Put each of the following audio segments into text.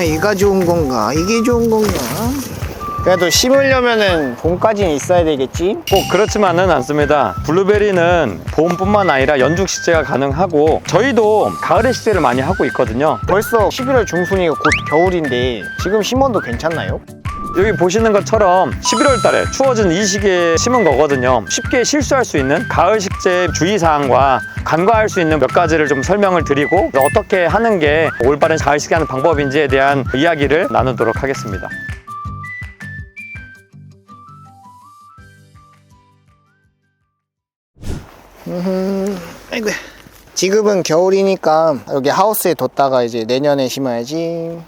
얘가 좋은 건가? 이게 좋은 건가? 그래도 심으려면은 봄까지는 있어야 되겠지? 꼭 그렇지만은 않습니다. 블루베리는 봄뿐만 아니라 연중 식재가 가능하고 저희도 가을에 식재를 많이 하고 있거든요. 벌써 11월 중순이고 곧 겨울인데 지금 심어도 괜찮나요? 여기 보시는 것처럼 11월 달에 추워진 이 시기에 심은 거거든요. 쉽게 실수할 수 있는 가을 식재 주의사항과 간과할 수 있는 몇 가지를 좀 설명을 드리고 어떻게 하는 게 올바른 가을 식재 하는 방법인지에 대한 이야기를 나누도록 하겠습니다. 아이고. 지금은 겨울이니까 여기 하우스에 뒀다가 이제 내년에 심어야지.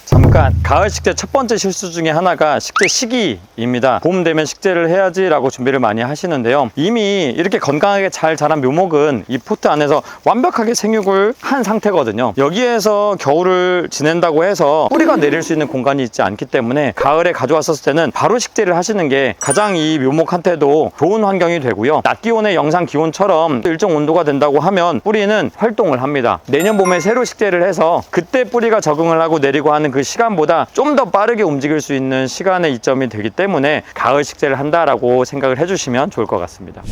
잠깐, 가을 식재 첫 번째 실수 중에 하나가 식재 시기입니다. 봄 되면 식재를 해야지 라고 준비를 많이 하시는데요. 이미 이렇게 건강하게 잘 자란 묘목은 이 포트 안에서 완벽하게 생육을 한 상태거든요. 여기에서 겨울을 지낸다고 해서 뿌리가 내릴 수 있는 공간이 있지 않기 때문에 가을에 가져왔었을 때는 바로 식재를 하시는 게 가장 이 묘목한테도 좋은 환경이 되고요. 낮 기온의 영상 기온처럼 일정 온도가 된다고 하면 뿌리는 활동을 합니다. 내년 봄에 새로 식재를 해서 그때 뿌리가 적응을 하고 내리고 하는 그 시간보다 좀 더 빠르게 움직일 수 있는 시간의 이점이 되기 때문에 가을 식재를 한다라고 생각을 해주시면 좋을 것 같습니다.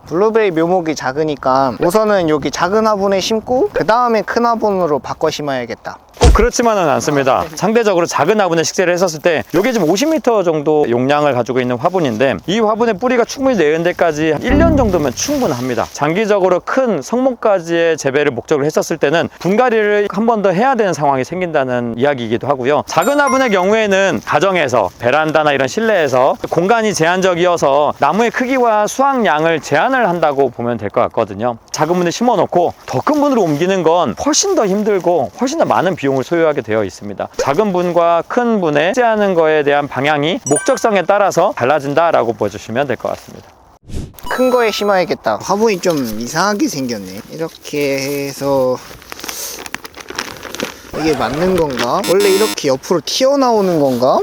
블루베리 묘목이 작으니까 우선은 여기 작은 화분에 심고 그 다음에 큰 화분으로 바꿔 심어야겠다. 꼭 그렇지만은 않습니다. 상대적으로 작은 화분에 식재를 했었을 때 이게 지금 50m 정도 용량을 가지고 있는 화분인데 이 화분에 뿌리가 충분히 내는 데까지 1년 정도면 충분합니다. 장기적으로 큰 성목까지의 재배를 목적으로 했었을 때는 분갈이를 한 번 더 해야 되는 상황이 생긴다는 이야기이기도 하고요. 작은 화분의 경우에는 가정에서 베란다나 이런 실내에서 공간이 제한적이어서 나무의 크기와 수확량을 제한을 한다고 보면 될 것 같거든요. 작은 분에 심어 놓고 더 큰 분으로 옮기는 건 훨씬 더 힘들고 훨씬 더 많은 비용을 소요하게 되어 있습니다. 작은 분과 큰 분에 식재하는 거에 대한 방향이 목적성에 따라서 달라진다라고 보여주시면 될 것 같습니다. 큰 거에 심어야겠다. 화분이 좀 이상하게 생겼네. 이렇게 해서 이게 맞는 건가? 원래 이렇게 옆으로 튀어나오는 건가?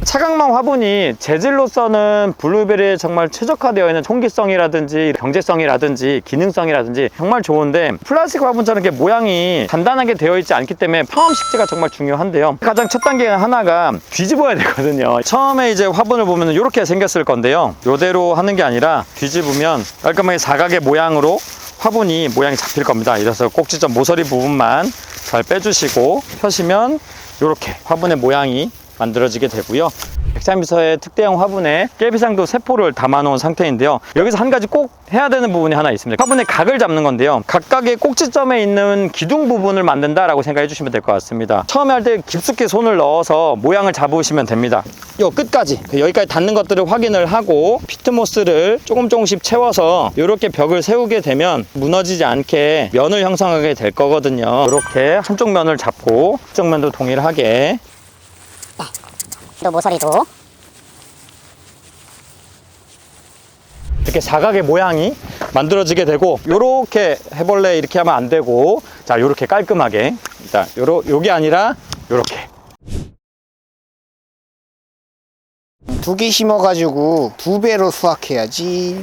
차광망 화분이 재질로서는 블루베리에 정말 최적화되어 있는 통기성이라든지 경제성이라든지 기능성이라든지 정말 좋은데 플라스틱 화분처럼 이렇게 모양이 단단하게 되어 있지 않기 때문에 평험 식재가 정말 중요한데요. 가장 첫 단계 하나가 뒤집어야 되거든요. 처음에 이제 화분을 보면 이렇게 생겼을 건데요. 이대로 하는 게 아니라 뒤집으면 깔끔하게 사각의 모양으로 화분이 모양이 잡힐 겁니다. 이래서 꼭지점 모서리 부분만 잘 빼주시고 펴시면 이렇게 화분의 모양이 만들어지게 되고요. 130m의 특대형 화분에 깨비상도 세포를 담아 놓은 상태인데요. 여기서 한 가지 꼭 해야 되는 부분이 하나 있습니다. 화분의 각을 잡는 건데요. 각각의 꼭지점에 있는 기둥 부분을 만든다라고 생각해 주시면 될 것 같습니다. 처음에 할 때 깊숙이 손을 넣어서 모양을 잡으시면 됩니다. 요 끝까지 여기까지 닿는 것들을 확인을 하고 피트모스를 조금씩 채워서 이렇게 벽을 세우게 되면 무너지지 않게 면을 형성하게 될 거거든요. 이렇게 한쪽 면을 잡고 한쪽 면도 동일하게 또 모서리도 이렇게 사각의 모양이 만들어지게 되고 요렇게 해볼래 이렇게 하면 안 되고 자 요렇게 깔끔하게 일단 요게 아니라 요렇게 2개 심어가지고 2배로 수확해야지.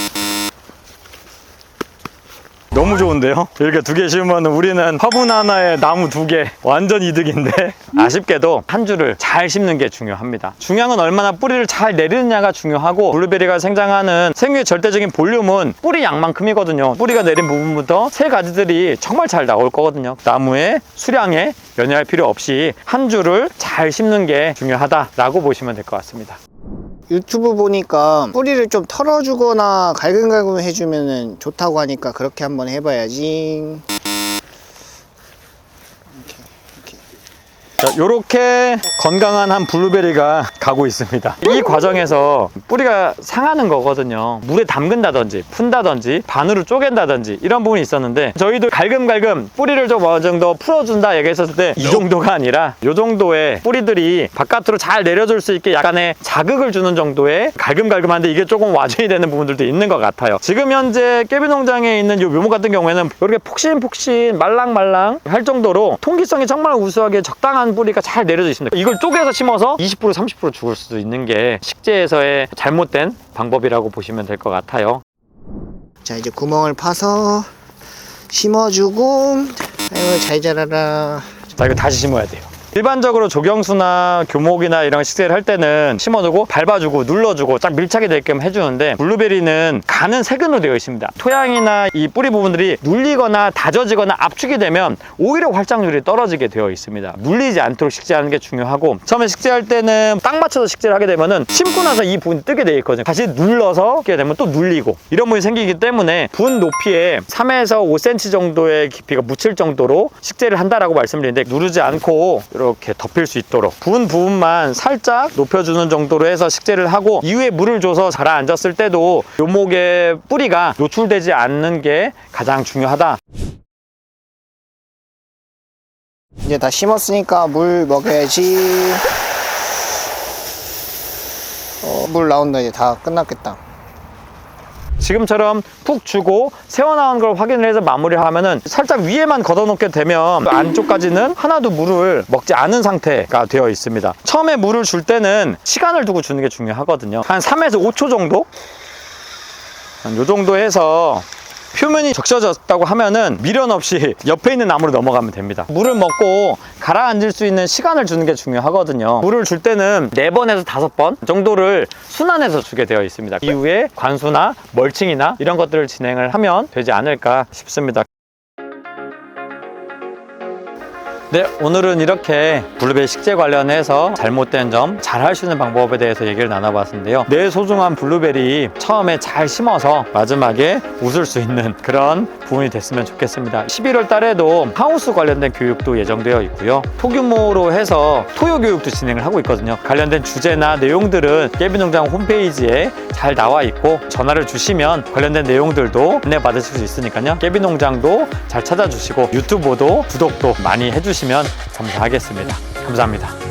너무 좋은데요? 이렇게 2개 심으면 우리는 화분 하나에 나무 2개 완전 이득인데 아쉽게도 한 줄을 잘 심는 게 중요합니다. 중요한 건 얼마나 뿌리를 잘 내리느냐가 중요하고 블루베리가 생장하는 생육의 절대적인 볼륨은 뿌리 양만큼이거든요. 뿌리가 내린 부분부터 새 가지들이 정말 잘 나올 거거든요. 나무의 수량에 연연할 필요 없이 한 줄을 잘 심는 게 중요하다라고 보시면 될 것 같습니다. 유튜브 보니까 뿌리를 좀 털어주거나 갈근갈근 해주면 좋다고 하니까 그렇게 한번 해봐야지. 이렇게 건강한 한 블루베리가 가고 있습니다. 이 과정에서 뿌리가 상하는 거거든요. 물에 담근다든지 푼다든지 반으로 쪼갠다든지 이런 부분이 있었는데 저희도 갈금갈금 뿌리를 좀 어느 정도 풀어준다 얘기했었을 때 이 정도가 아니라 이 정도의 뿌리들이 바깥으로 잘 내려줄 수 있게 약간의 자극을 주는 정도의 갈금갈금한데 이게 조금 와전이 되는 부분들도 있는 것 같아요. 지금 현재 깨비농장에 있는 이 묘목 같은 경우에는 이렇게 폭신폭신 말랑말랑 할 정도로 통기성이 정말 우수하게 적당한 뿌리가 잘 내려져 있습니다. 이걸 쪼개서 심어서 20% 30% 죽을 수도 있는 게 식재에서의 잘못된 방법이라고 보시면 될 것 같아요. 자, 이제 구멍을 파서 심어주고 아이고 잘 자라라. 자, 이거 다시 심어야 돼요. 일반적으로 조경수나 교목이나 이런 식재를 할 때는 심어두고 밟아주고 눌러주고 딱 밀착이 되게끔 해주는데, 블루베리는 가는 세근으로 되어 있습니다. 토양이나 이 뿌리 부분들이 눌리거나 다져지거나 압축이 되면 오히려 활착률이 떨어지게 되어 있습니다. 눌리지 않도록 식재하는 게 중요하고, 처음에 식재할 때는 딱 맞춰서 식재를 하게 되면은 심고 나서 이 부분이 뜨게 되어 있거든요. 다시 눌러서 하게 되면 또 눌리고 이런 부분이 생기기 때문에 분 높이에 3에서 5cm 정도의 깊이가 묻힐 정도로 식재를 한다라고 말씀드리는데, 누르지 않고 이렇게 덮일 수 있도록 부은 부분만 살짝 높여주는 정도로 해서 식재를 하고, 이후에 물을 줘서 가라앉았을 때도 묘목의 뿌리가 노출되지 않는 게 가장 중요하다. 이제 다 심었으니까 물 먹여야지. 물 나온다. 이제 다 끝났겠다. 지금처럼 푹 주고 새어나온 걸 확인을 해서 마무리를 하면은, 살짝 위에만 걷어놓게 되면 안쪽까지는 하나도 물을 먹지 않은 상태가 되어 있습니다. 처음에 물을 줄 때는 시간을 두고 주는 게 중요하거든요. 한 3에서 5초 정도? 이 정도 해서 표면이 적셔졌다고 하면은 미련 없이 옆에 있는 나무로 넘어가면 됩니다. 물을 먹고 가라앉을 수 있는 시간을 주는 게 중요하거든요. 물을 줄 때는 4번에서 5번 정도를 순환해서 주게 되어 있습니다. 이후에 관수나 멀칭이나 이런 것들을 진행을 하면 되지 않을까 싶습니다. 네, 오늘은 이렇게 블루베리 식재 관련해서 잘못된 점, 잘 할 수 있는 방법에 대해서 얘기를 나눠봤는데요. 내 소중한 블루베리 처음에 잘 심어서 마지막에 웃을 수 있는 그런 부분이 됐으면 좋겠습니다. 11월 달에도 하우스 관련된 교육도 예정되어 있고요. 소규모로 해서 토요 교육도 진행을 하고 있거든요. 관련된 주제나 내용들은 깨비농장 홈페이지에 잘 나와 있고, 전화를 주시면 관련된 내용들도 안내 받으실 수 있으니까요. 깨비농장도 잘 찾아주시고 유튜브도 구독도 많이 해주시면 감사하겠습니다. 감사합니다.